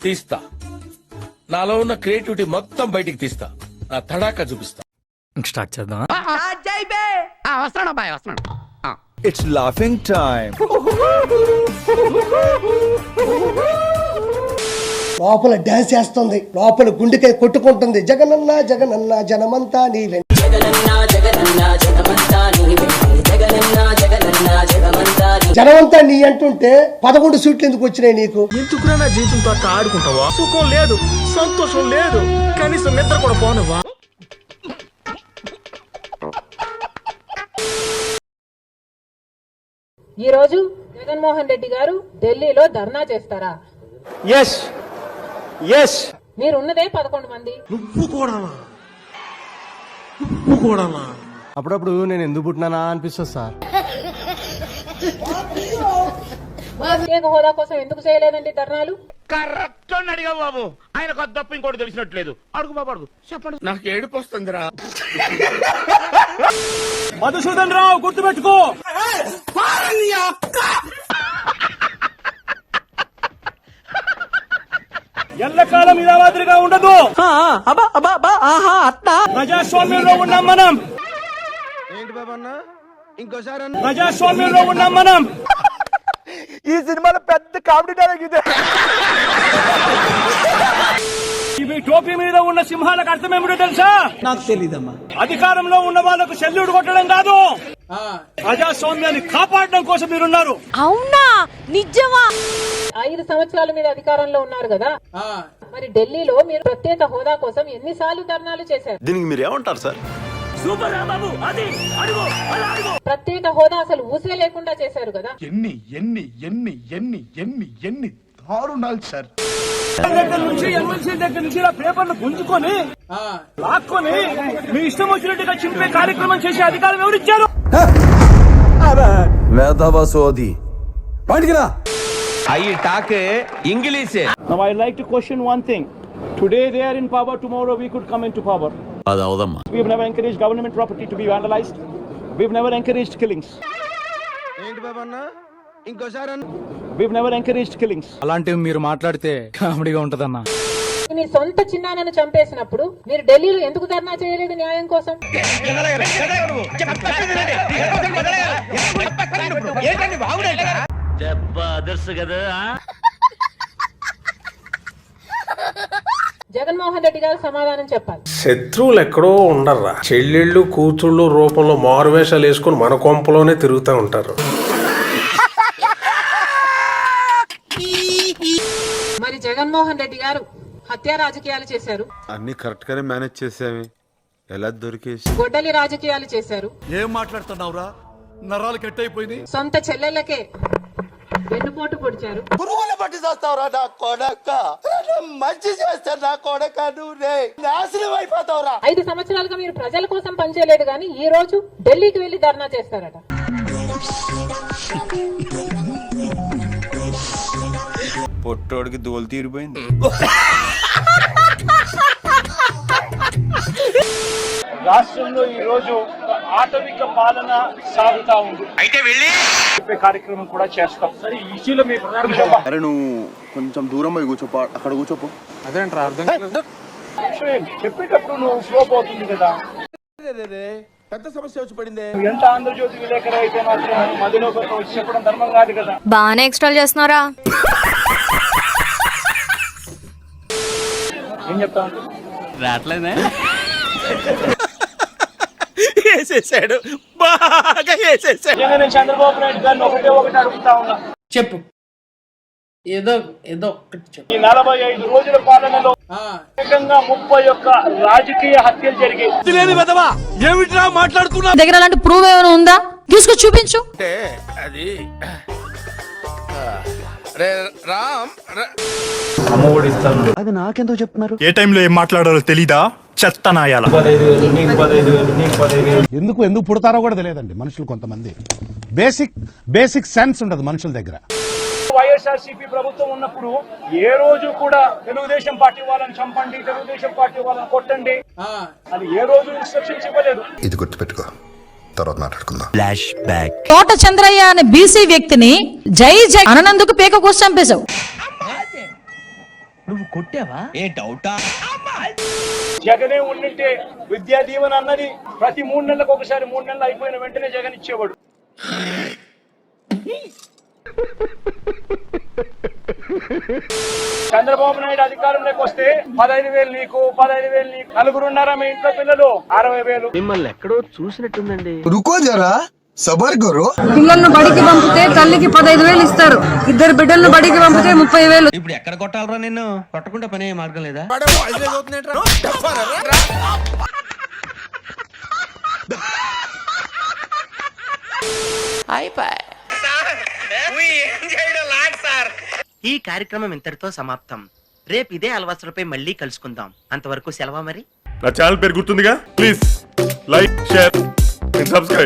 తీస్తా, నాలో ఉన్న క్రియేటివిటీ మొత్తం బయటికి తీస్తా, నా తడాకా చూపిస్తా. స్టార్ట్ చేద్దాం. వస్తున్నాడు బాయ్, వస్తున్నాడు. It's laughing time. లోపల డాన్స్ చేస్తుంది, లోపల గుండెకాయ కొట్టుకుంటుంది. జగనన్న జగనన్న జనమంతా నీవే, జనమంతా నీ అంటుంటే 11 సీట్లు ఎందుకు వచ్చినాయి నీకు? ఎందుకురా నా జీవితంతో అట్లా ఆడుకుంటావా? సుఖం లేదు, సంతోషం లేదు, కనీసం నిద్ర కూడా పోనువా? ఈ రోజు జగన్మోహన్ రెడ్డి గారు ఢిల్లీలో ధర్నా చేస్తారా? మీరు ఉన్నదే 11 మంది. అప్పుడప్పుడు నేను ఎందుకు పుట్టినానా అనిపిస్తుంది సార్. ప్రత్యేక హోదా కోసం ఎందుకు చేయలేదండి ధర్నాలు? కరెక్ట్ అడిగా బాబు, ఆయన కొత్త తప్ప ఇంకోటి తెలిసినట్లేదు. అడుగు బాబు, అడుగు, చెప్పండి. నాకు ఏడుపు వస్తుందిరా. మధుసూదన్ రావు గుర్తుపెట్టుకో, ఎల్లకాలం ఇలా మాదిరిగా ఉండదు. ప్రజాస్వామ్యంలో ఉన్నాం మనం. ఏంటి బాబన్నా, ఇంకోసారి ప్రజాస్వామ్యంలో ఉన్నాం మనం. ఈ సినిమాలో పెద్ద కామెడీ డైలాగ్ ఇదే. ఇవి టోపీ మీద ఉన్న సింహాలకు అర్థం ఏమిటో తెలుసా? నాకు తెలీదమ్మా. అధికారంలో ఉన్న వాళ్ళకు సెల్యూట్ కొట్టడం కాదు, ప్రజాస్వామ్యాన్ని కాపాడడం కోసం మీరున్నారు. అవునా, నిజమా? 5 సంవత్సరాలు మీరు అధికారంలో ఉన్నారు కదా, మరి ఢిల్లీలో మీరు ప్రత్యేక హోదా కోసం ఎన్నిసార్లు ధర్నాలు చేశారు? దీనికి మీరు ఏమంటారు సార్? ప్రత్యేక హోదా అసలు ఊసే లేకుండా చేశారు కదా. ఎన్ని ఎన్ని ఎన్ని ఎన్ని ఎన్ని ఎన్ని దారుణాలు సార్. దగ్గర నుంచి ఎమ్మెల్సీ దగ్గర నుంచి ఇలా పేపర్లు గుంజుకొని లాక్కొని మీ ఇష్టం వచ్చినట్టుగా చింపే కార్యక్రమం చేసే అధికారం ఎవరిచ్చారు? వేదవసోది బయటికిరా. అయ్యి టాకే ఇంగ్లీషే. Now I like to question one thing. Today they are in power, tomorrow we could come into power. అది అవదమ్మా. We have never encouraged government property to be vandalized. We have never encouraged killings. ఏంటి బాబన్నా, ఇంకోసారి we have never encouraged killings. అలాంటివి మీరు మాట్లాడితే కామెడీగా ఉంటదన్నా. మీ సొంత చిన్నాన్నను చంపేసినప్పుడు మీరు ఢిల్లీలో ఎందుకు ధర్నా చేయలేదు న్యాయం కోసం? జగన్మోహన్ రెడ్డి గారు సమాధానం చెప్పాలి. శత్రువులు ఎక్కడో ఉండర్రా, చెల్లెళ్ళు కూతుళ్ళు రూపంలో మారువేషాలు వేసుకుని మన కొంపలోనే తిరుగుతూ ఉంటారు. మరి జగన్మోహన్ రెడ్డి గారు హత్య రాజకీయాలు చేశారు, అన్ని కరెక్ట్ గానే మేనేజ్ చేసామే, ఎలా దొరికేసి గొడ్డలి రాజకీయాలు చేశారు. ఏం మాట్లాడుతున్నావురా, నరాలు కట్ అయిపోయింది. సొంత చెల్లెళ్ళకే వెన్నుపోటు పొడిచారు. పురుగుల పట్టి చేస్తావురా నా కొడక, మంచి చేస్తా నా కొడక, నువ్వు నాశనం అయిపోతావురా. 5 సంవత్సరాలుగా మీరు ప్రజల కోసం పనిచేయలేదు కానీ ఈ రోజు ఢిల్లీకి వెళ్లి ధర్నా చేస్తారట. పొట్టోడికి దోలు తీరిపోయింది. రాష్ట్రంలో ఈ రోజు ఆటవిక పాలన సాగుతా ఉంది. అయితే వెళ్ళి కార్యక్రమం కూడా చేస్తాం. సరే, ఈ ఇష్యూలో మీ ప్రధాన అరే నువ్వు కొంచెం దూరం పోయి కూర్చోపో, అక్కడ కూర్చోపో. అదేంట్రా అర్థం చెప్పేటప్పుడు నువ్వు స్లో పోతుంది కదా. పెద్ద సమస్య వచ్చి పడింది. ఎంత ఆంధ్రజ్యోతి విలేకరు అయితే మాత్రం మధ్యలో వచ్చి చెప్పడం ధర్మం కాదు కదా. బాగానే ఎక్స్ట్రా చేస్తున్నారా? ఏం చెప్తాను రాట్లేదే. వేసేసాడు, బాగా వేసేసాడు. నేను చంద్రబాబు నాయుడు గారిని ఒకటి అడుగుతా ఉన్నా. చెప్పు, ఏదో ఏదో ఒకటి చెప్పు. ఈ 45 రోజుల పాలనలో ఏకంగా 31 రాజకీయ హత్యలు జరిగాయి. ఏమిట్రా మాట్లాడుతున్నా? దగ్గర అలాంటి ప్రూవ్ ఏమైనా ఉందా? తీసుకొచ్చి చూపించు. అంటే అది రామ్ అమ్మఒడి ఇస్తాను. అది నాకెందుకు చెప్తున్నారు? ఏ టైంలో ఏం మాట్లాడాలో తెలీదా? చెత్తనాయాల. 15,000 నీకు 15,000 నీకు 15,000. ఎందుకు పుడతారో కూడా తెలియదండి మనుషులు. కొంతమంది బేసిక్ సెన్స్ ఉండదు మనుషుల దగ్గర. వైఎస్ఆర్సీపీ ప్రభుత్వం ఉన్నప్పుడు ఏ రోజు కూడా తెలుగుదేశం పార్టీ వాళ్ళని చంపండి, తెలుగుదేశం పార్టీ వాళ్ళని కొట్టండి అని ఏ రోజు ఇన్స్ట్రక్షన్స్ ఇవ్వలేదు. ఇది గుర్తుపెట్టుకో, తర్వాత మాట్లాడుకుందాం. తోట చంద్రయ్య అనే బీసీ వ్యక్తిని జై జై అనందుకు పేక కోసి చంపేశావు. జగనే ఉండింటే విద్యా దీవెన అన్నది ప్రతి 3 నెలలకు ఒకసారి 3 నెలలు అయిపోయిన వెంటనే జగన్ ఇచ్చేవాడు. చంద్రబాబు నాయుడు అధికారంలోకి వస్తే 15,000 నీకు 15,000 నీకు, నలుగురున్నారా మీ ఇంట్లో పిల్లలు 60,000. మిమ్మల్ని ఎక్కడో చూసినట్టుందండి. రుకో జరా సబర్ కరో. పిల్లలను బడికి పంపితే తల్లికి 15,000 ఇస్తారు. 2 బిడ్డలను బడికి పంపితే 30,000. ఇప్పుడు ఎక్కడ కొట్టాలరా నిన్ను? కొట్టకుండా పనే మార్గం లేదా? ఈ కార్యక్రమం ఇంతటితో సమాప్తం. రేపు ఇదే అలవాసులపై మళ్ళీ కలుసుకుందాం. అంతవరకు సెలవా మరి. నా ఛానల్ పేరు గుర్తుందిగా, ప్లీజ్ లైక్, షేర్, సబ్స్క్రైబ్.